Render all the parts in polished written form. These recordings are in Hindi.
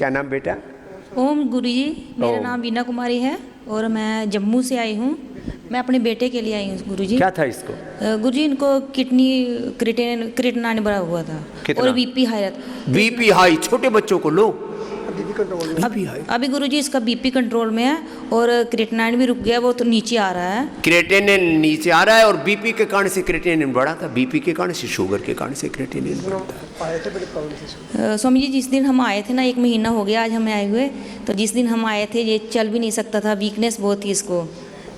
क्या नाम बेटा? ओम गुरुजी, मेरा ओम। नाम वीना कुमारी है और मैं जम्मू से आई हूँ। मैं अपने बेटे के लिए आई हूँ गुरुजी। क्या था इसको? गुरुजी, इनको किडनी क्रिएटिनिन बढ़ा हुआ था कितना? और बीपी हाई रहता। बीपी हाई छोटे बच्चों को लो। अभी गुरुजी इसका बीपी कंट्रोल में है और क्रिएटिनिन भी रुक गया, वो तो नीचे आ रहा है। क्रिएटिनिन नीचे आ रहा है और बीपी के कारण से क्रिएटिनिन बढ़ा था। बीपी के कारण से, शुगर के कारण से क्रिएटिनिन बढ़ा। स्वामी जी, जिस दिन हम आए थे ना, 1 महीना हो गया आज हमें आए हुए, तो जिस दिन हम आए थे ये चल भी नहीं सकता था, वीकनेस बहुत थी इसको।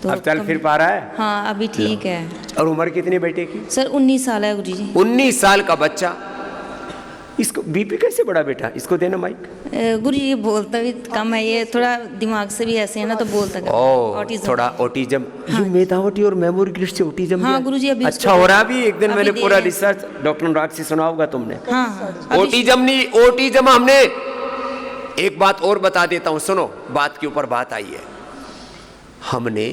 तो अब चल फिर पा रहा है? हाँ, अभी ठीक है। और उम्र कितनी बेटे की? सर 19 साल है गुरुजी। 19 साल का बच्चा, इसको बीपी कैसे बढ़ा बेटा? इसको देना माइक। गुरुजी ये बोलता भी कम है, ये थोड़ा दिमाग से भी ऐसे है ना, तो बोलता कम। ऑटिज्म। थोड़ा ऑटिज्म। ये मेधावटी और मेमोरी ग्लिच से ऑटिज्म। हाँ गुरुजी, अभी अच्छा हो रहा। भी एक दिन अभी मैंने दे पूरा रहे हैं। रिसर्च डॉक्टर अनुराग से सुना होगा तुमने। हाँ, ऑटिज्म नहीं, ऑटिज्म हमने एक बात और बता देता हूं, सुनो, बात के ऊपर बात आई है। हमने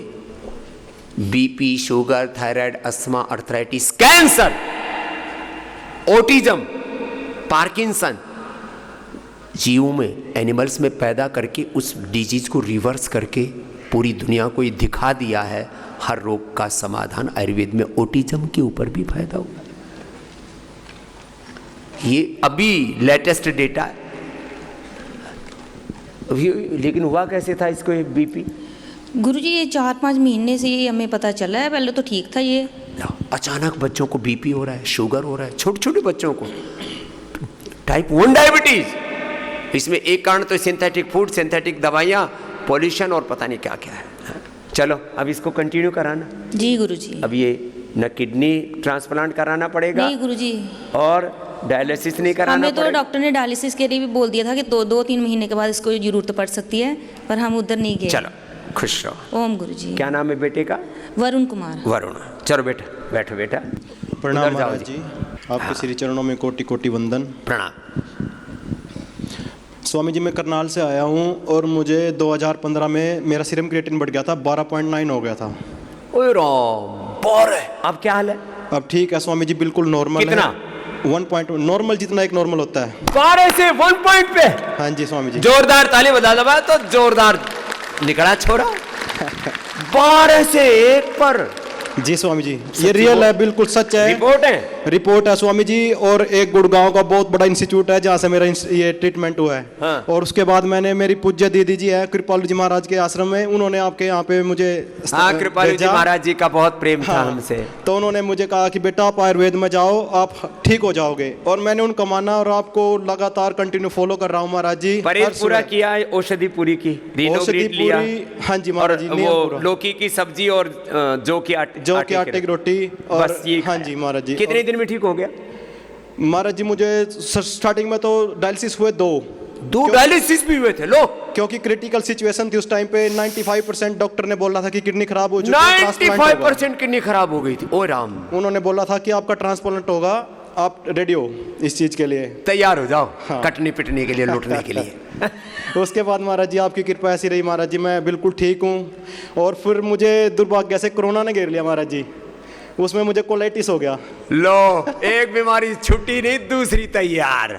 BP, sugar, thyroid, asthma, arthritis, cancer, autism, Parkinson जीवों में, एनिमल्स में पैदा करके उस डिजीज को रिवर्स करके पूरी दुनिया को ये दिखा दिया है। हर रोग का समाधान आयुर्वेद में ऑटिज्म के ऊपर भी फायदा हुआ। ये अभी लेटेस्ट डेटा है अभी। लेकिन हुआ कैसे था इसको ये बीपी? गुरुजी ये 4-5 महीने से ये हमें पता चला है, पहले तो ठीक था ये। अचानक बच्चों को बीपी हो रहा है, शुगर हो रहा है, छोटे छोटे बच्चों को टाइप 1 डायबिटीज। इसमें एक कारण तो सिंथेटिक फूड, सिंथेटिक दवाइयाँ, पॉल्यूशन और पता नहीं क्या क्या है। चलो अब इसको कंटिन्यू कराना। जी गुरुजी। अब ये न किडनी ट्रांसप्लांट कराना पड़ेगा नहीं गुरुजी, और डायलिसिस नहीं कराना हमें तो पड़ेगा। डॉक्टर ने डायलिसिस के लिए भी बोल दिया था कि 2-3 महीने के बाद इसको जरूरत पड़ सकती है, पर हम उधर नहीं गए। चलो खुश रहो। ओम गुरुजी। क्या नाम है बेटे का? वरुण कुमार। वरुण। चलो बेटा बैठो बेटा। प्रणाम उधर जाओ महाराज जी, आपके श्री चरणों में कोटि कोटि वंदन। प्रणाम। स्वामी जी, मैं करनाल से आया हूँ और मुझे 2015 में मेरा सीरम क्रिएटिन बढ़ गया था, 12.9 हो गया था। ओए राम, अब क्या हाल है? अब ठीक है स्वामी जी, बिल्कुल नॉर्मल है। कितना? 1. नॉर्मल जितना एक नॉर्मल होता है। 12 से 1 पॉइंट पे? हाँ जी स्वामी जी। जोरदार ताली बजा दबा तो जोरदार निकला छोरा। 12 से 1 पर? जी स्वामी जी, ये रियल है, बिल्कुल सच है। रिपोर्ट है? रिपोर्ट है स्वामी जी। और एक गुड़गांव का बहुत बड़ा इंस्टीट्यूट है जहाँ से मेरा ये ट्रीटमेंट हुआ है। हाँ। और उसके बाद मैंने, मेरी पूज्य दीदी जी है कृपालू जी महाराज के आश्रम में, उन्होंने आपके यहाँ पे मुझे हाँ, कृपालू जी महाराज जी का बहुत प्रेम था हमसे। तो उन्होंने मुझे कहा कि बेटा आप आयुर्वेद में जाओ, आप ठीक हो जाओगे। और मैंने उनका माना और आपको लगातार कंटिन्यू फॉलो कर रहा हूँ महाराज जी। परहेज पूरा किया है, औषधि पूरी की, औषधि लिया। पूरी, हाँ जी महाराज जी। वो लौकी की सब्जी और जौ के आटे की रोटी और बस ये। हाँ जी महाराज जी। कितने दिन में ठीक हो गया महाराज जी? मुझे स्टार्टिंग में तो डायलिसिस हुए 2 डायलिसिस भी हुए थे। लो, क्योंकि क्रिटिकल सिचुएशन थी उस टाइम पे। 95% डॉक्टर ने बोला था कि किडनी खराब हो चुकी है, 95% किडनी खराब हो गई थी। ओ राम। उन्होंने बोला था कि आपका ट्रांसप्लांट होगा, आप रेडी हो इस चीज के लिए, तैयार हो जाओ। हाँ। कटने पिटने के लिए, लूटने के लिए। उसके बाद महाराज जी आपकी कृपा ऐसी रही महाराज जी, मैं बिल्कुल ठीक हूँ। और फिर मुझे दुर्भाग्य से कोरोना ने घेर लिया महाराज जी, उसमें मुझे कोलाइटिस हो गया। लो, एक बीमारी छुट्टी नहीं, दूसरी तैयार।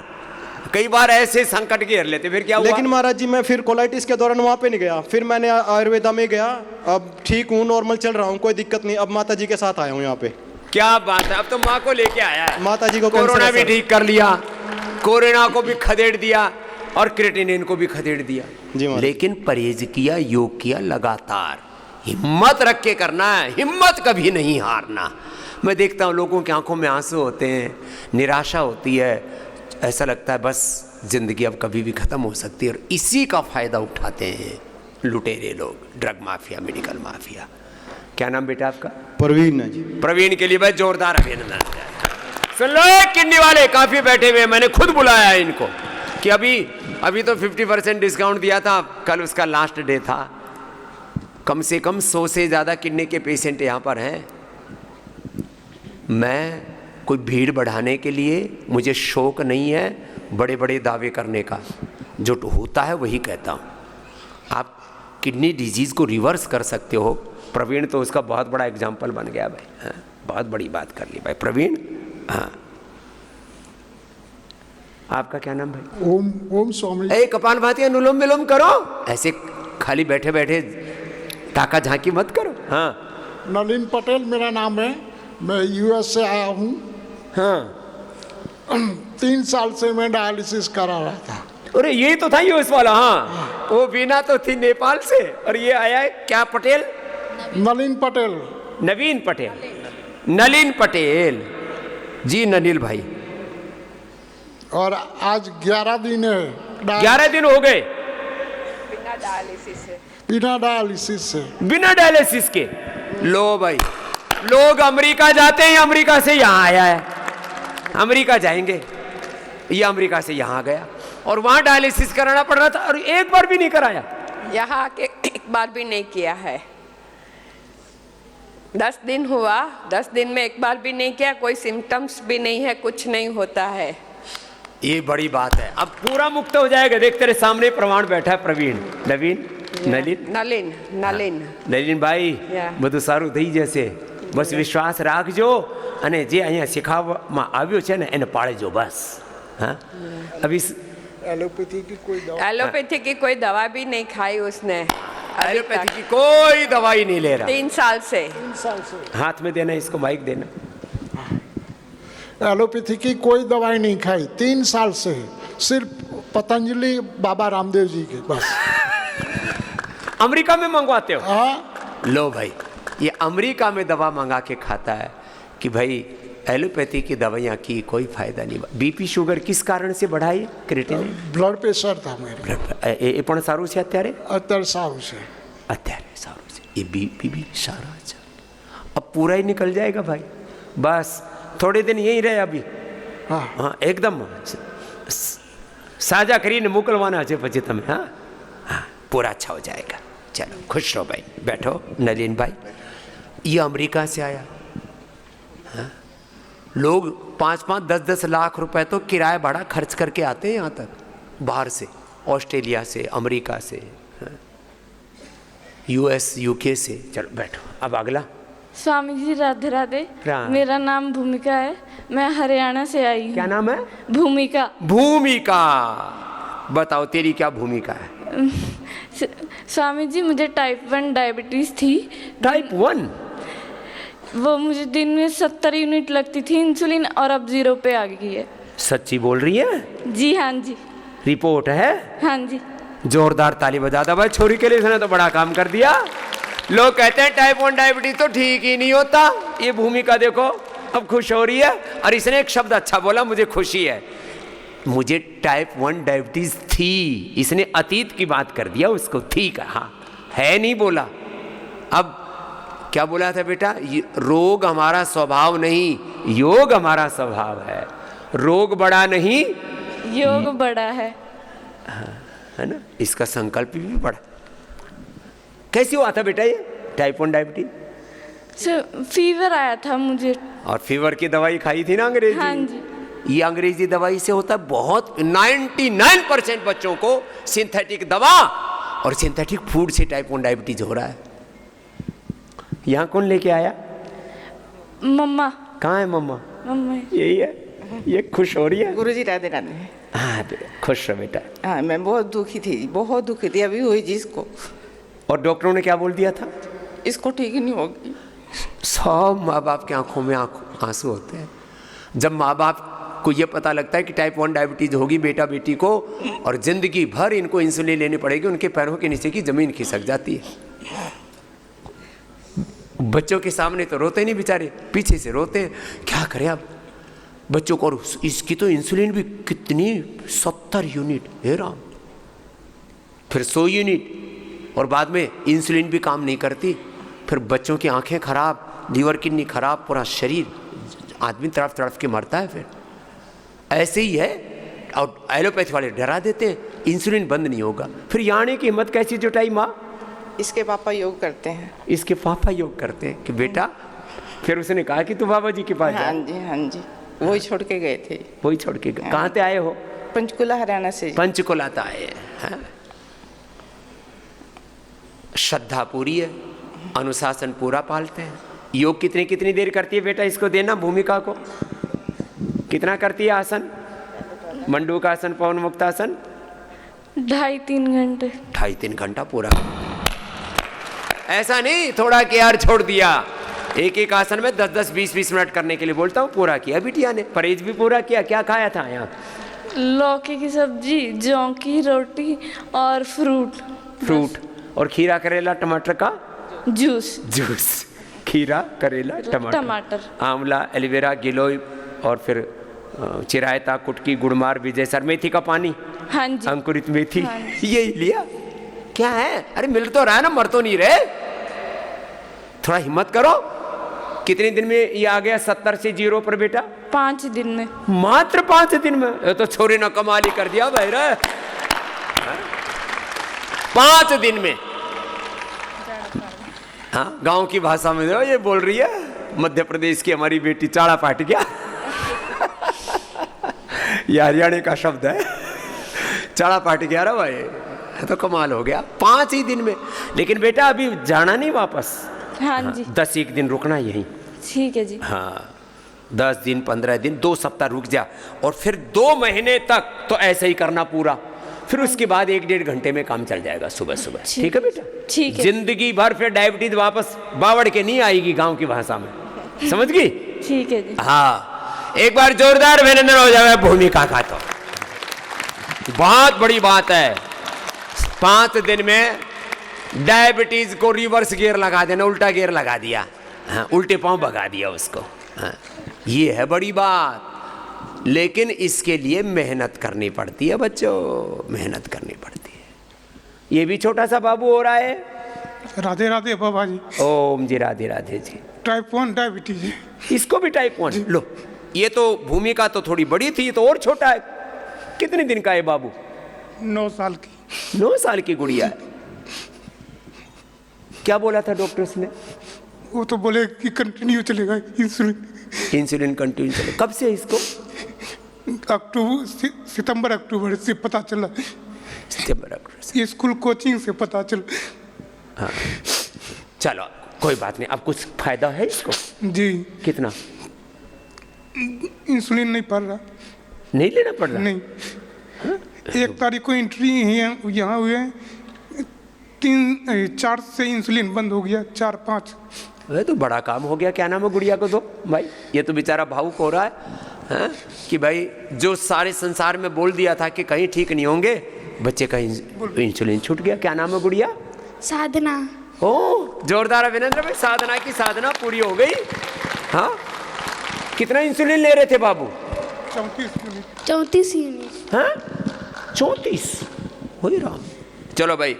कई बार ऐसे संकट घेर लेते, फिर क्या हुआ? लेकिन महाराज जी मैं फिर कोलाइटिस के दौरान वहाँ पे नहीं गया, फिर मैंने आयुर्वेदा में गया। अब ठीक हूँ, नॉर्मल चल रहा हूँ, कोई दिक्कत नहीं। अब माता जी के साथ आया हूँ यहाँ पे। क्या बात है, अब तो माँ को लेके आया है। माता जी को कोरोना भी ठीक कर लिया, कोरोना को भी खदेड़ दिया और क्रिएटिनिन को भी खदेड़ दिया जी। लेकिन परहेज किया, योग किया, लगातार हिम्मत रख के करना है, हिम्मत कभी नहीं हारना। मैं देखता हूँ लोगों की आंखों में आंसू होते हैं, निराशा होती है, ऐसा लगता है बस जिंदगी अब कभी भी खत्म हो सकती है। और इसी का फायदा उठाते हैं लुटेरे लोग, ड्रग माफिया, मेडिकल माफिया। क्या नाम बेटा आपका? प्रवीण है जी। प्रवीण के लिए भाई जोरदार अभिनंदन। सुन लो, किडनी वाले काफी बैठे हुए, मैंने खुद बुलाया है इनको कि अभी तो 50% डिस्काउंट दिया था, कल उसका लास्ट डे था। कम से कम 100 से ज़्यादा किडनी के पेशेंट यहाँ पर हैं। मैं कोई भीड़ बढ़ाने के लिए, मुझे शौक नहीं है बड़े बड़े दावे करने का, जो होता है वही कहता हूँ। आप किडनी डिजीज़ को रिवर्स कर सकते हो। प्रवीण तो उसका बहुत बड़ा एग्जाम्पल बन गया भाई। हाँ, बहुत बड़ी बात कर ली भाई प्रवीण। हाँ, आपका क्या नाम भाई? ओम ओम स्वामी। ए कपालभाति अनुलोम विलोम करो, ऐसे खाली बैठे बैठे ताका झांकी मत करो। हाँ नलिन पटेल मेरा नाम है, मैं यूएस से आया हूँ। हाँ 3 साल से मैं डायलिसिस करा रहा था। अरे ये तो था यूएस वाला। हाँ वो बीना तो थी नेपाल से, और ये आया है क्या पटेल? नलिन पटेल। नवीन पटेल, नलिन पटेल जी। नलिन भाई और आज 11 दिन है 11 दिन हो गए बिना डायलिसिस से। बिना डायलिसिस के। लो भाई, लोग अमेरिका जाते हैं, अमेरिका से यहाँ आया है, अमेरिका जाएंगे, ये अमेरिका से यहाँ गया और वहाँ डायलिसिस कराना पड़ रहा था और एक बार भी नहीं कराया। यहाँ आके एक बार भी नहीं किया है। 10 दिन हुआ, 10 दिन में एक बार भी नहीं किया, कोई सिम्टम्स भी नहीं है, कुछ नहीं होता है। ये बड़ी बात है, अब पूरा मुक्त हो जाएगा। देख तेरे सामने प्रमाण बैठा है प्रवीण, नवीन, नलिन, नलिन भाई બધું સારું થઈ જશે, બસ વિશ્વાસ રાખજો અને જે અહીંયા શીખવવામાં આવ્યું છે ને એને પાળજો બસ। हाँ अभी एलोपैथी की कोई दवा, एलोपैथी की कोई दवा भी नहीं खाई उसने, एलोपैथी की कोई दवाई नहीं ले रहा 3 साल से। हाथ में देना, इसको माइक देना। एलोपैथी की कोई दवाई नहीं खाई 3 साल से, सिर्फ पतंजलि बाबा रामदेव जी की बस। अमेरिका में मंगवाते हो? हाँ। लो भाई, ये अमेरिका में दवा मंगा के खाता है कि भाई एलोपैथी की दवाइयाँ की कोई फायदा नहीं। बीपी शुगर किस कारण से बढ़ाई? क्रिएटिनिन, ब्लड प्रेशर था मेरे। એ પણ સારું છે અત્યારે? અત્યારે સારું છે, અત્યારે સારું છે। ये बीपी भी सारा છે, अब पूरा ही निकल जाएगा भाई। बस थोड़े दिन यही रहे अभी। हाँ हाँ एकदम साझा કરીને મોકલવાના છે પછી તમે। हाँ हाँ पूरा अच्छा हो जाएगा। चलो खुश रहो भाई, बैठो। नलिन भाई ये अमेरिका से आया। हाँ? लोग 5-5, 10-10 लाख रुपए तो किराया भाड़ा खर्च करके आते हैं यहाँ तक, बाहर से, ऑस्ट्रेलिया से, अमेरिका से, हाँ? यूएस, यूके से। चलो बैठो। अब अगला। स्वामी जी राधे राधे। राम। मेरा नाम भूमिका है, मैं हरियाणा से आई हूँ। क्या नाम है? भूमिका। भूमिका, बताओ तेरी क्या भूमिका है? स्वामी जी मुझे टाइप 1 डायबिटीज़ थी। टाइप 1? वो मुझे दिन में 70 यूनिट लगती थी इंसुलिन, और अब 0 पे आ गई है। सच्ची बोल रही है? जी हाँ जी। रिपोर्ट है? हाँ जी। जोरदार ताली बजा दो भाई छोरी के लिए, इसने तो बड़ा काम कर दिया। लोग कहते हैं टाइप 1 डायबिटीज तो ठीक ही नहीं होता। ये भूमिका देखो अब खुश हो रही है, और इसने एक शब्द अच्छा बोला, मुझे खुशी है। मुझे टाइप 1 डायबिटीज थी, इसने अतीत की बात कर दिया उसको, ठीक है। हाँ है नहीं बोला। अब क्या बोला था बेटा? रोग हमारा स्वभाव नहीं, योग हमारा स्वभाव है। रोग बड़ा नहीं, योग बड़ा है। है ना? इसका संकल्प भी बड़ा। कैसे हुआ था बेटा ये टाइप 1 डायबिटीज? फीवर आया था मुझे, और फीवर की दवाई खाई थी ना अंग्रेजी? हाँ जी। ये अंग्रेजी दवाई से होता है बहुत। 99% बच्चों को सिंथेटिक दवा और सिंथेटिक फूड से टाइप 1 डायबिटीज हो रहा है। यहाँ कौन लेके आया? मम्मा। कहाँ है मम्मा? मम्मा। यही है, ये खुश हो रही है। गुरुजी राधे राधे। हाँ खुश रहो बेटा। हाँ मैं बहुत दुखी थी, बहुत दुखी थी, अभी हुई जिसको। और डॉक्टरों ने क्या बोल दिया था? इसको ठीक ही नहीं होगी। सब माँ बाप की आंखों में आंसू होते हैं जब माँ बाप को ये पता लगता है कि टाइप 1 डायबिटीज होगी बेटा बेटी को, और जिंदगी भर इनको इंसुलिन लेनी पड़ेगी। उनके पैरों के नीचे की जमीन खिसक जाती है। बच्चों के सामने तो रोते नहीं बेचारे, पीछे से रोते हैं। क्या करें अब बच्चों को? और इसकी तो इंसुलिन भी कितनी, 70 यूनिट, हे राम, फिर 100 यूनिट, और बाद में इंसुलिन भी काम नहीं करती। फिर बच्चों की आंखें खराब, लीवर किडनी खराब, पूरा शरीर, आदमी तड़प तड़प के मरता है। फिर ऐसे ही है। और एलोपैथी वाले डरा देते हैं इंसुलिन बंद नहीं होगा। फिर यहाँ आने की हिम्मत कैसी जुटाई माँ? इसके पापा योग करते हैं। इसके पापा योग करते हैं कि बेटा, फिर उसने कहा कि तू बाबा जी के पास जा। हाँ जी हाँ जी, वही छोड़ के गए थे। वही छोड़ के गए। कहाँ से आए हो? पंचकुला हरियाणा से। पंचकुला तो आए हैं। श्रद्धा पूरी है, अनुशासन पूरा पालते हैं। योग कितनी कितनी देर करती है बेटा? इसको देना भूमिका को। कितना करती है आसन? मंडूकासन, पवन मुक्तासन 2.5-3 घंटे। 2.5-3 घंटा पूरा। ऐसा नहीं थोड़ा कि यार छोड़ दिया, एक आसन में 10-10, 20-20 मिनट करने के लिए बोलता हूँ। पूरा किया बिटिया ने, परहेज भी पूरा किया। क्या खाया था यहाँ? लौकी की सब्जी, जौ की रोटी और फ्रूट और खीरा, करेला, टमाटर का जूस। खीरा, करेला, टमाटर, आंवला, एलोवेरा, गिलोय और फिर चिरायता, कुटकी, गुड़मार, विजयसर, मेथी का पानी, हाँ जी, अंकुरित मेथी, हाँ यही लिया। क्या है, अरे मिल तो रहा है ना, मर तो नहीं रहे। थोड़ा हिम्मत करो। कितने दिन में ये आ गया 70 से 0 पर बेटा? 5 दिन में। मात्र 5 दिन में? ये तो छोरे ने कमाल ही कर दिया भाई रे। 5 दिन में। हाँ, गांव की भाषा में ये बोल रही है, मध्य प्रदेश की हमारी बेटी चाड़ा पाट गया। ये हरियाणा का शब्द है, चाड़ा पाट गया रे भाई, तो कमाल हो गया 5 ही दिन में। लेकिन बेटा अभी जाना नहीं वापस? हाँ जी। 10 दिन रुकना यहीं। ठीक है जी। हाँ, 10 दिन, 15 दिन, 2 सप्ताह रुक जा, और फिर 2 महीने तक तो ऐसे ही करना पूरा। फिर उसके बाद 1-1.5 घंटे में काम चल जाएगा सुबह सुबह। ठीक है बेटा? ठीक है। जिंदगी भर फिर डायबिटीज वापस बावड़ के नहीं आएगी, गांव की भाषा में, समझ गई? ठीक है जी। हाँ, एक बार जोरदार अभिनंदन हो जाए भूमिका का, तो बहुत बड़ी बात है। 5 दिन में डायबिटीज को रिवर्स गियर लगा देना, उल्टा गियर लगा दिया। हाँ, उल्टे पांव भगा दिया उसको। हाँ, ये है बड़ी बात। लेकिन इसके लिए मेहनत करनी पड़ती है बच्चों, मेहनत करनी पड़ती है। ये भी छोटा सा बाबू हो रहा है। राधे राधे बाबा जी। ओम जी, राधे राधे जी। टाइप 1 डायबिटीज है। इसको भी टाइप 1? लो, ये तो भूमिका तो थोड़ी बड़ी थी, तो और छोटा है। कितने दिन का है बाबू? 9 साल की। 9 साल की गुड़िया है। क्या बोला था डॉक्टर्स ने? वो तो बोले कि कंटिन्यू चलेगा इंसुलिन कंटिन्यू चले। कब से इसको? सितंबर अक्टूबर से पता चला। सितंबर अक्टूबर से? स्कूल कोचिंग से पता चला। हाँ, चलो कोई बात नहीं। अब कुछ फायदा है इसको? जी। कितना? इंसुलिन नहीं पड़ रहा। नहीं लेना पड़ रहा? नहीं। 1 तारीख को एंट्री यहाँ हुए, 3-4 से इंसुलिन बंद हो गया, 4-5। ये तो बड़ा काम हो गया। क्या नाम है गुड़िया को? तो भाई ये तो बेचारा भावुक हो रहा है, कि भाई जो सारे संसार में बोल दिया था कि कहीं ठीक नहीं होंगे, बच्चे का इंसुलिन छूट गया। क्या नाम है गुड़िया? साधना। ओ, जोरदार अभिनंदन भाई। साधना की साधना पूरी हो गई। हाँ, कितना इंसुलिन ले रहे थे बाबू? 34 यूनिट। हाँ, 34 हो राम। चलो भाई,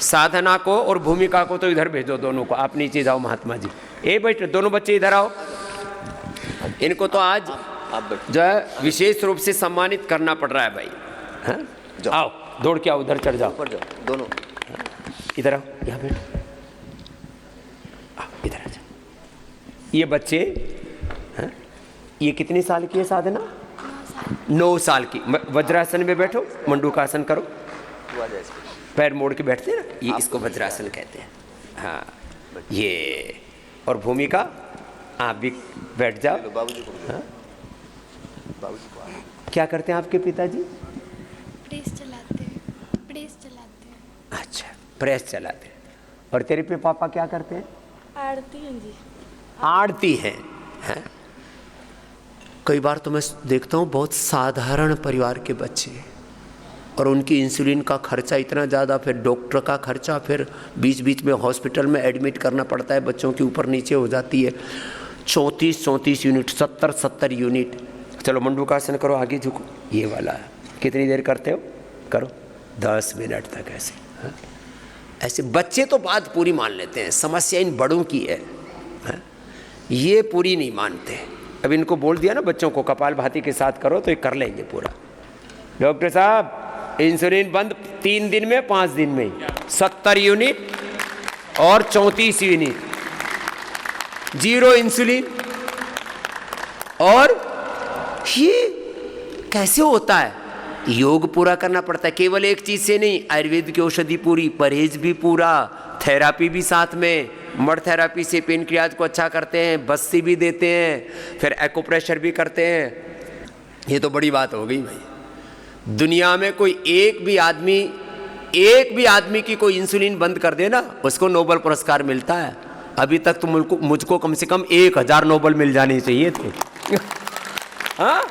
साधना को और भूमिका को तो इधर भेजो, दोनों को। आप नीचे जाओ महात्मा जी। बेटे, दोनों बच्चे इधर आओ। इनको तो आज जो है विशेष रूप से सम्मानित करना पड़ रहा है भाई। हाँ, आओ, दौड़ के आओ, उधर चढ़ जाओ दोनों। इधर आओ, यहाँ बैठो, इधर आ जाओ। ये बच्चे, हाँ, ये कितने साल की है साधना? 9 साल की। वज्रासन में बैठो, मंडूकासन करो, पैर मोड़ के बैठते हैं ना, ये इसको वज्रासन कहते हैं। हाँ, ये। और भूमिका, आप भी बैठ जाओ। हाँ? क्या करते हैं आपके पिताजी? प्रेस चलाते हैं। अच्छा, प्रेस चलाते हैं। और तेरे पे पापा क्या करते हैं? आड़ती हैं जी। आड़ती हैं। कई बार तो मैं देखता हूँ बहुत साधारण परिवार के बच्चे, और उनकी इंसुलिन का खर्चा इतना ज़्यादा, फिर डॉक्टर का खर्चा, फिर बीच बीच में हॉस्पिटल में एडमिट करना पड़ता है, बच्चों की ऊपर नीचे हो जाती है। 34 यूनिट, 70 यूनिट। चलो मंडूकासन करो, आगे झुको। ये वाला कितनी देर करते हो? करो 10 मिनट तक ऐसे। हाँ? ऐसे बच्चे तो बात पूरी मान लेते हैं, समस्या इन बड़ों की है। हाँ? ये पूरी नहीं मानते। अब इनको बोल दिया ना बच्चों को कपालभाति के साथ करो, तो ये कर लेंगे पूरा। डॉक्टर साहब, इंसुलिन बंद 3 दिन में, 5 दिन में 70 यूनिट और 34 यूनिट, 0 इंसुलिन। और ये कैसे होता है? योग पूरा करना पड़ता है, केवल एक चीज से नहीं। आयुर्वेद की औषधि पूरी, परहेज भी पूरा, थेरापी भी साथ में। मड थेरापी से पेनक्रियाज को अच्छा करते हैं, बस्सी भी देते हैं, फिर एक्यूप्रेशर भी करते हैं। ये तो बड़ी बात हो गई भाई। दुनिया में कोई एक भी आदमी की कोई इंसुलिन बंद कर दे ना, उसको नोबेल पुरस्कार मिलता है। अभी तक तो मुझको कम से कम 1000 नोबेल मिल जाने चाहिए थे। हाँ,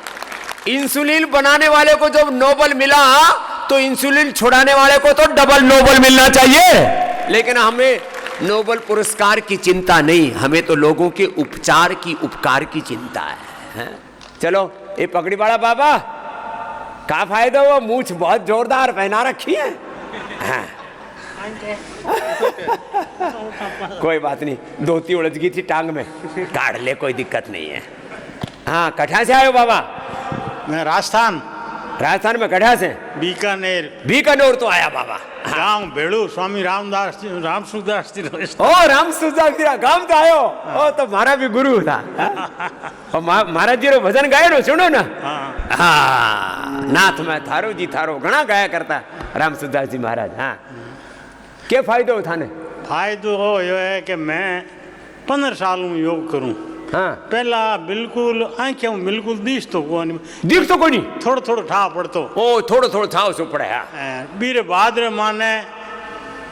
इंसुलिन बनाने वाले को जब नोबेल मिला, तो इंसुलिन छुड़ाने वाले को तो डबल नोबेल मिलना चाहिए। लेकिन हमें नोबेल पुरस्कार की चिंता नहीं, हमें तो लोगों के उपचार की, उपकार की चिंता है। चलो, ये पगड़ी वाला बाबा का फायदा हुआ, मूछ बहुत जोरदार पहना रखी है। हाँ। कोई बात नहीं, धोती उलझ गई थी टांग में, काट ले, कोई दिक्कत नहीं है। हाँ, कठा से आयो बाबा? मैं राजस्थान में कठा से? बीकानेर तो आया बाबा। गांव भेड़ू स्वामी रामदास रामसुखदास जी। ओ रामसुखदास जी गांव तो आयो। ओ तो मारा भी गुरु था। और महाराज जी रो भजन गायो नो सुनो ना। हाँ, नाथ में थारो जी थारो घना गाया करता रामसुखदास जी महाराज। हाँ, क्या फायदो थाने? फायदो हो यो है कि मैं 15 साल में योग करूं। हाँ, पहला बिल्कुल आंखें बिल्कुल दिख तो कोनी, थोड़ो ठा पड़तो। ओ थोड़ो ठा सो पड़े। हाँ, बीरे भाद्र माने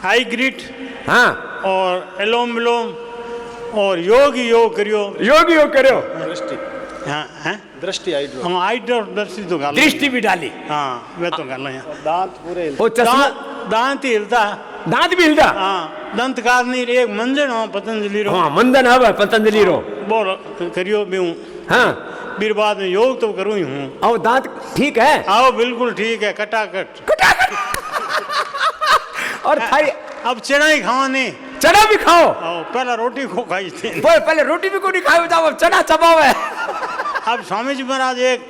आई ग्रिट। हाँ, और एलोम विलोम और योग करियो। दृष्टि। हाँ, हैं दृष्टि आई ड्रॉप। हाँ, आई ड्रॉप दृष्टि भी डाली। हाँ, मैं तो कर ला। दांत पूरे ओ चश्मा, दांत हिलता। दांत भी हिलता। हाँ, दंत कादनी एक मंजन हो पतंजलि रो। हाँ, मंदन आवा पतंजलि रो। बोल करियो भी हूँ। हाँ, फिर बाद में योग तो करूँ ही हूँ। और दांत ठीक है? आओ बिल्कुल ठीक है, कटाकट। और थारी अब चना ही खावा नहीं। चना भी खाओ। पहला रोटी को खाई थी। पहले रोटी भी को नहीं खाओ, जाओ अब चना चबावे। अब स्वामी जी महाराज एक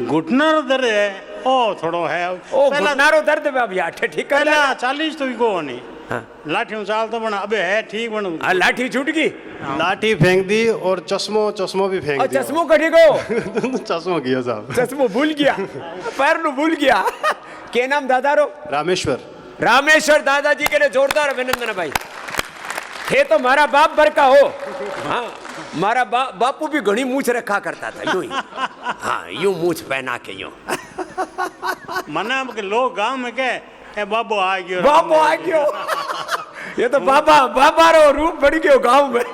घुटना दर्द है, ओ थोड़ो है। ओ घुटनारो दर्द में अब यार ठीक कर ले। 40 तो को नहीं। हाँ, लाठी चाल तो बना, अबे है ठीक बन। लाठी छूट गई। लाठी फेंक दी और चश्मो भी फेंक दिया। चश्मो कटी गो। चश्मो किया साहब। चश्मो भूल गया, पैर नु भूल गया। के नाम दादा रो? रामेश्वर दादाजी के लिए जोरदार अभिनंदन भाई। थे तो मारा बाप भर का हो। हाँ, मारा बापू भी घनी मूछ रखा करता था यूं ही। हाँ, यूं मूछ पहना के यूं। मना के लोग गांव में कहे ए बाबू आ गयो, बाबू आ गयो। ये तो बाबा रो रूप बढ़ गयो गांव में।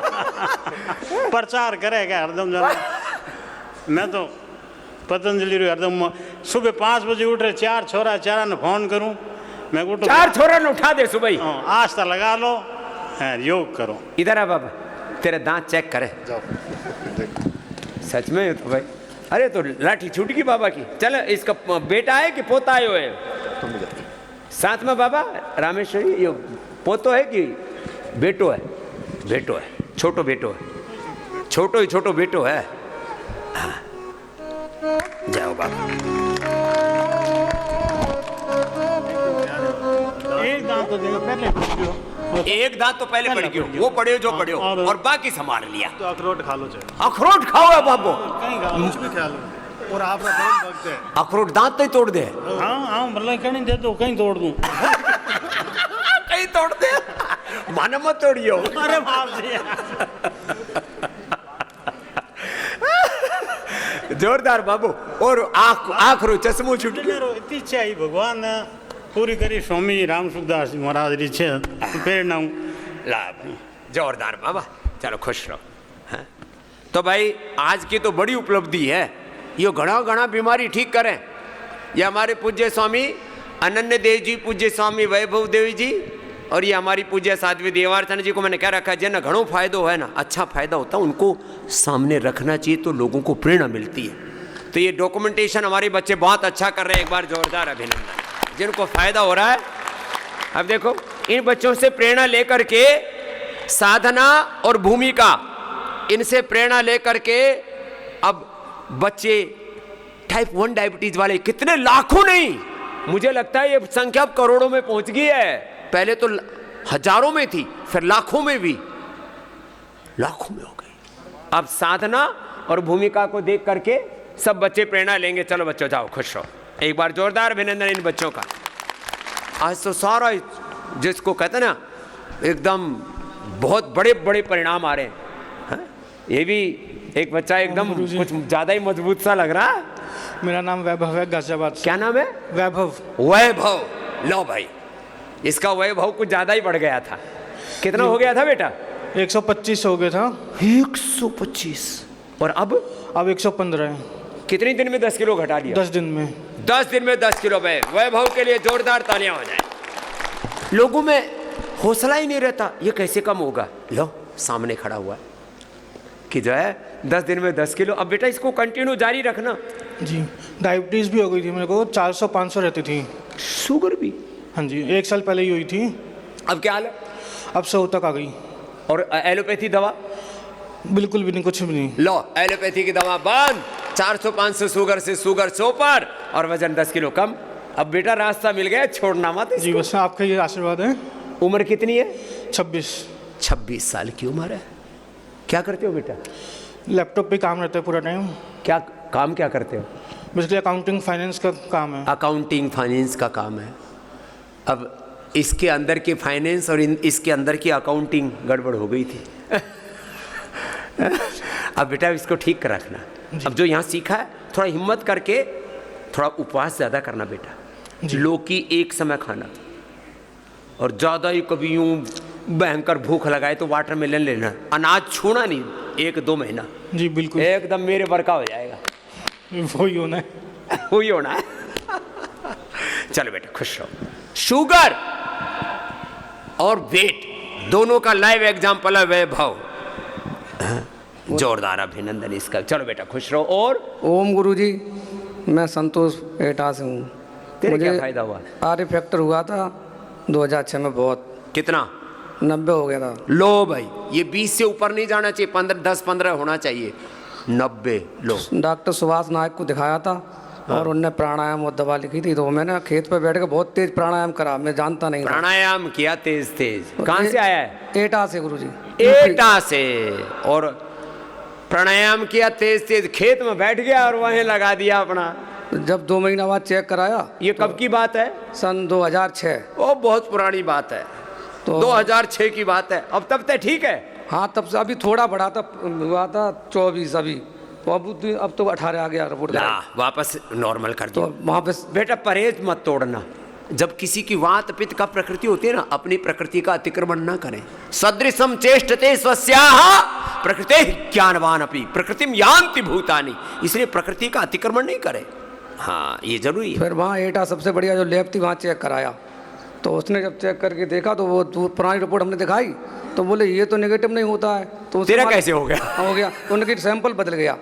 प्रचार करेगा हरदम जाना। मैं तो पतंजलि रो हरदम सुबह 5 बजे उठ रहे, 4 छोरा चारा ने फोन करूं। मैं उठो 4 छोरा ने उठा दे सुबह। आस्था लगा लो, योग करो। इधर आ बाबा, तेरे दांत चेक करे। सच में तो भाई, अरे तो लाठी छूट गई बाबा की। चल, इसका बेटा है कि पोता है? साथ में बाबा रामेश्वरी, ये पोतो है कि बेटो है? बेटो है, छोटो बेटो है, छोटो बेटो है। हाँ, जाओ बाबा। एक दांत तो देखो पहले एक दांत तो पहले पड़ गयो, वो पड़े जो पड़े और बाकी संभाल लिया। तो अखरोट खा लो चाहे। अखरोट खाओ है बाबू। कुछ भी खा लो। और आप भक्त है। अखरोट दांत नहीं तोड़ दे। हाँ, मतलब कहीं दे दो, कहीं तोड़ दूं। कहीं तोड़ दे, माने मत तोड़ियो। अरे बाप रे। जोरदार बाबू। और आँख रो चश्मो छूट गयो। इतनी इच्छा ही भगवान ने पूरी करी। स्वामी रामसुखदास जी महाराज री इच्छा प्रेरणा ला, जोरदार बाबा। चलो खुश रहो। हाँ? तो भाई आज की तो बड़ी उपलब्धि है, ये घना बीमारी ठीक करें। ये हमारे पूज्य स्वामी अनन्य देव जी, पूज्य स्वामी वैभव देव जी, और ये हमारी पूज्य साध्वी देवार्चन जी को मैंने क्या रखा, जिन्हें घणो फायदो है ना, अच्छा फायदा होता है, उनको सामने रखना चाहिए तो लोगों को प्रेरणा मिलती है। तो ये डॉक्यूमेंटेशन हमारे बच्चे बहुत अच्छा कर रहे हैं, एक बार जोरदार अभिनंदन। जिनको फायदा हो रहा है, अब देखो इन बच्चों से प्रेरणा लेकर के साधना और भूमिका, इनसे प्रेरणा लेकर के अब बच्चे टाइप 1 डायबिटीज वाले कितने, लाखों नहीं, मुझे लगता है ये संख्या अब करोड़ों में पहुंच गई है। पहले तो हजारों में थी, फिर लाखों में भी, लाखों में हो गई। अब साधना और भूमिका को देख करके सब बच्चे प्रेरणा लेंगे। चलो बच्चों जाओ, खुश रहो। एक बार जोरदार अभिनंदन इन बच्चों का। आज तो सारा जिसको कहते ना एकदम बहुत बड़े बड़े परिणाम आ रहे हैं। ये भी एक बच्चा एकदम कुछ ज्यादा ही मजबूत सा लग रहा है। मेरा नाम वैभव है, गाजियाबाद से। क्या नाम है? वैभव। वैभव। लो भाई, इसका वैभव कुछ ज्यादा ही बढ़ गया था। कितना हो गया था बेटा? 125 हो गया था। 125। और अब 115 है। कितने दिन में 10 किलो घटा लिया? 10 दिन में। 10 दिन में 10 किलो में। वैभव के लिए जोरदार तालियां हो जाए। लोगों में हौसला ही नहीं रहता, ये कैसे कम होगा? लो सामने खड़ा हुआ है कि जो है 10 दिन में 10 किलो। अब बेटा इसको कंटिन्यू जारी रखना। जी, डायबिटीज़ भी हो गई थी मेरे को, 400-500 रहती थी। शुगर भी? हाँ जी, 1 साल पहले ही हुई थी। अब क्या हाल है? अब 100 तक आ गई। और एलोपैथी दवा? बिल्कुल भी नहीं, कुछ भी नहीं। लो एलोपैथी की दवा बंद। 400-500 शुगर से शुगर 100 पर और वजन 10 किलो कम। अब बेटा रास्ता मिल गया, छोड़ना मत इसको। जी बस आपका ये आशीर्वाद है। उम्र कितनी है? 26 साल की उम्र है। क्या करते हो बेटा? लैपटॉप पे काम रहता है पूरा टाइम। क्या काम क्या करते हो? बेसिकली अकाउंटिंग फाइनेंस का काम है। अकाउंटिंग फाइनेंस का काम है। अब इसके अंदर के फाइनेंस और इसके अंदर की अकाउंटिंग गड़बड़ हो गई थी। अब बेटा इसको ठीक कर रखना। अब जो यहाँ सीखा है थोड़ा हिम्मत करके, थोड़ा उपवास ज़्यादा करना बेटा। लौकी एक समय खाना, और ज़्यादा ही कभी यूँ भयंकर भूख लगाए तो वाटरमेलन लेना। अनाज छूना नहीं 1-2 महीना। जी बिल्कुल, एकदम मेरे वर्का हो जाएगा। वही होना है। वही होना है। चलो बेटा खुश रहो। शुगर और वेट दोनों का लाइव एग्जाम्पल है वैभव। जोरदार अभिनंदन इसका। चलो बेटा खुश रहो। और ओम गुरुजी, मैं संतोष एटा से हूँ। तेरे क्या फायदा हुआ? आर्य फैक्टर हुआ था 2006 में। बहुत कितना? 90 हो गया था। लो भाई, ये 20 से ऊपर नहीं जाना चाहिए, 10-15 होना चाहिए। 90 लो। डॉक्टर सुभाष नायक को दिखाया था और उनने प्राणायाम और दवा लिखी थी, तो मैंने खेत पर बैठ कर बहुत तेज प्राणायाम करा। मैं जानता नहीं था। प्राणायाम किया तेज? कहाँ से आया है? एटा से गुरुजी। एटा से। और प्राणायाम किया तेज खेत में बैठ गया और वहीं लगा दिया अपना। जब 2 महीना बाद चेक कराया। ये कब की बात है? सन 2006। ओ बहुत पुरानी बात है। तो 2006 की बात है। अब तब तक ठीक है? हाँ तब से अभी थोड़ा बढ़ा था, हुआ था 24 अभी, तो अब तो 18 आ गया रिपोर्ट। वापस नॉर्मल कर दिया। तो वहाँ पे बेटा परहेज मत तोड़ना। जब किसी की वात पित्त का प्रकृति होती है ना, अपनी प्रकृति का अतिक्रमण ना करें। सदृशम चेष्टते स्वस्याः प्रकृते ज्ञानवान अपि प्रकृतिम यान्ति भूतानि। इसलिए प्रकृति का अतिक्रमण नहीं करें। हाँ ये जरूरी है। फिर वहाँ एटा सबसे बढ़िया जो लैब थी वहाँ चेक कराया, तो उसने जब चेक करके देखा तो वो पुरानी रिपोर्ट हमने दिखाई, तो बोले ये तो नेगेटिव नहीं होता है। तो तेरा कैसे हो गया? हो गया, उनकी सैंपल बदल गया।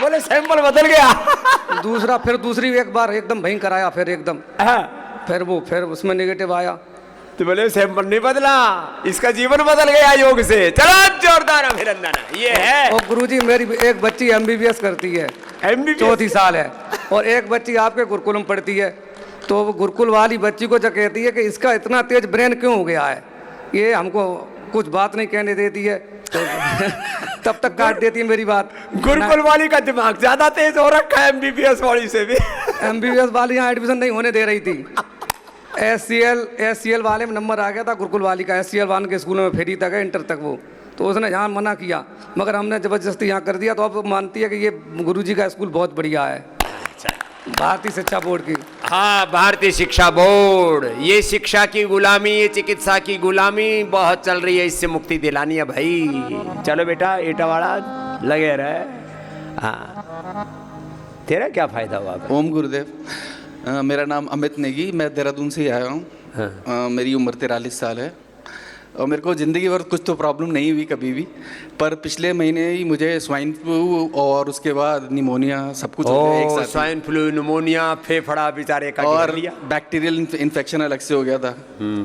बोले सैंपल बदल गया। दूसरी एक बार एकदम भयंकर कराया, फिर एकदम फिर उसमें नेगेटिव आया। तो बोले सैंपल नहीं बदला, इसका जीवन बदल गया योग से। चलो जोरदार अभिनंदन। ये है। और गुरुजी मेरी एक बच्ची MBBS करती है, चौथी साल है, और एक बच्ची आपके गुरुकुल में पढ़ती है। तो वो गुरुकुल वाली बच्ची को जो कहती है कि इसका इतना तेज ब्रेन क्यों हो गया है, ये हमको कुछ बात नहीं कहने देती है, तो तब तक काट देती है मेरी बात। गुरुकुल वाली का दिमाग ज्यादा तेज हो रखा है MBBS वाली से भी। MBBS वाली यहाँ एडमिशन नहीं होने दे रही थी। SCL वाले में नंबर आ गया था गुरुकुल वाली का। SCL वाले के स्कूल में फेरी तक है, इंटर तक वो, तो उसने यहाँ मना किया, मगर हमने ज़बरदस्ती यहाँ कर दिया। तो अब मानती है कि ये गुरुजी का स्कूल बहुत बढ़िया है, भारतीय शिक्षा बोर्ड की। हाँ भारतीय शिक्षा बोर्ड। ये शिक्षा की गुलामी, ये चिकित्सा की गुलामी बहुत चल रही है, इससे मुक्ति दिलानी है भाई। चलो बेटा एटावाड़ा लगे रहे। हाँ तेरा क्या फायदा हुआ? ओम गुरुदेव, मेरा नाम अमित नेगी, मैं देहरादून से ही आया हूँ। हाँ। मेरी उम्र 43 साल है और मेरे को ज़िंदगी भर कुछ तो प्रॉब्लम नहीं हुई कभी भी, पर पिछले महीने ही मुझे स्वाइन फ्लू और उसके बाद निमोनिया सब कुछ हो गया एक साथ। स्वाइन फ्लू, निमोनिया, फेफड़ा बेचारे का और लिया। बैक्टीरियल इन्फेक्शन अलग से हो गया था,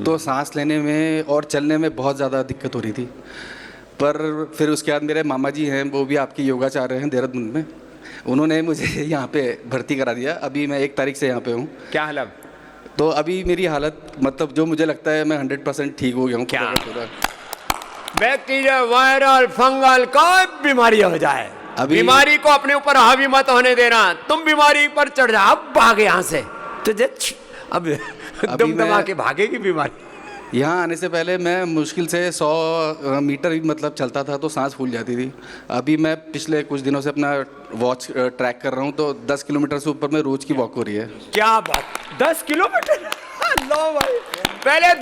तो सांस लेने में और चलने में बहुत ज़्यादा दिक्कत हो रही थी। पर फिर उसके बाद मेरे मामा जी हैं, वो भी आपके योगाचार्य हैं देहरादून में, उन्होंने मुझे यहाँ पे भर्ती करा दिया। अभी मैं 1 तारीख से यहाँ पे हूँ। क्या हालत? तो अभी मेरी हालत मतलब जो मुझे लगता है मैं 100% ठीक हो गया हूँ। क्या बैक्टीरिया, वायरल, फंगल कोई बीमारी हो जाए, बीमारी को अपने ऊपर हावी मत होने देना। तुम बीमारी पर चढ़ जा, अब भागे यहाँ से। तो अब दम दबा के भागेगी बीमारी। यहाँ आने से पहले मैं मुश्किल से 100 मीटर भी मतलब चलता था तो सांस फूल जाती थी। अभी मैं पिछले कुछ दिनों से अपना वॉच ट्रैक कर रहा हूँ तो 10 किलोमीटर से ऊपर में रोज की वॉक हो रही है। क्या बात, 10 किलोमीटर? लो भाई, पहले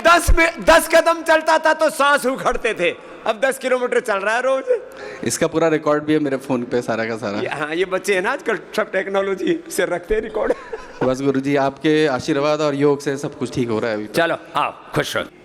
10 कदम चलता था तो सांस उखड़ते थे, अब 10 किलोमीटर चल रहा है रोज। इसका पूरा रिकॉर्ड भी है मेरे फ़ोन पे सारा का सारा। हाँ, ये बच्चे हैं ना आजकल सब टेक्नोलॉजी से रखते हैं रिकॉर्ड। बस गुरुजी आपके आशीर्वाद और योग से सब कुछ ठीक हो रहा है अभी। चलो आओ, खुश रहो।